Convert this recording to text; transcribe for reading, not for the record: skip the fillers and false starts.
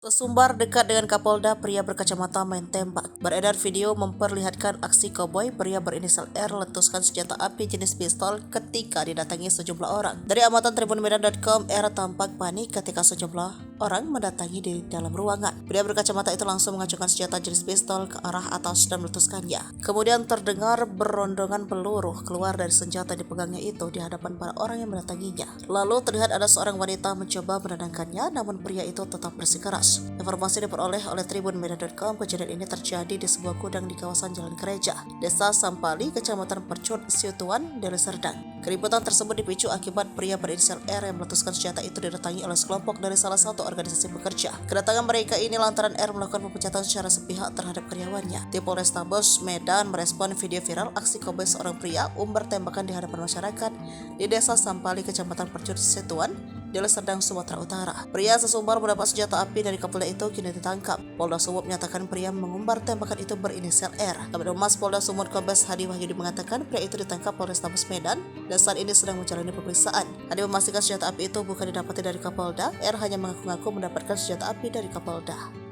Sesumbar dekat dengan Kapolda, pria berkacamata main tembak. Beredar video memperlihatkan aksi koboi pria berinisial R letuskan senjata api jenis pistol ketika didatangi sejumlah orang. Dari amatan tribunmedan.com, R tampak panik ketika sejumlah orang mendatangi di dalam ruangan. Pria berkacamata itu langsung mengacukan senjata jenis pistol ke arah atas dan meletuskannya. Kemudian terdengar berondongan peluru keluar dari senjata yang dipegangnya itu di hadapan para orang yang mendatanginya. Lalu terlihat ada seorang wanita mencoba menenangkannya, namun pria itu tetap bersikeras. Informasi diperoleh oleh tribunmedan.com, kejadian ini terjadi di sebuah gudang di kawasan Jalan Gereja, Desa Sampali, Kecamatan Percut, Siutuan, Deli Serdang. Keributan tersebut dipicu akibat pria berinisial R yang meletuskan senjata itu didatangi oleh sekelompok dari salah satu organisasi pekerja. Kedatangan mereka ini lantaran R melakukan pemecatan secara sepihak terhadap karyawannya. Tim Polrestabes Medan merespon video viral aksi koboi seorang pria umbar tembakan di hadapan masyarakat di Desa Sampali, Kecamatan Percut, Siutuan, Deli Serdang, Sumatera Utara. Pria sesumbar mendapat senjata api dari Kapolda itu kini ditangkap. Polda Sumut menyatakan pria mengumbar tembakan itu berinisial R. Kabid Humas Polda Sumut Kombes Hadi Wahyudi mengatakan pria itu ditangkap Polrestabes Medan dan saat ini sedang menjalani pemeriksaan. Hadi memastikan senjata api itu bukan didapati dari Kapolda. R hanya mengaku-ngaku mendapatkan senjata api dari Kapolda.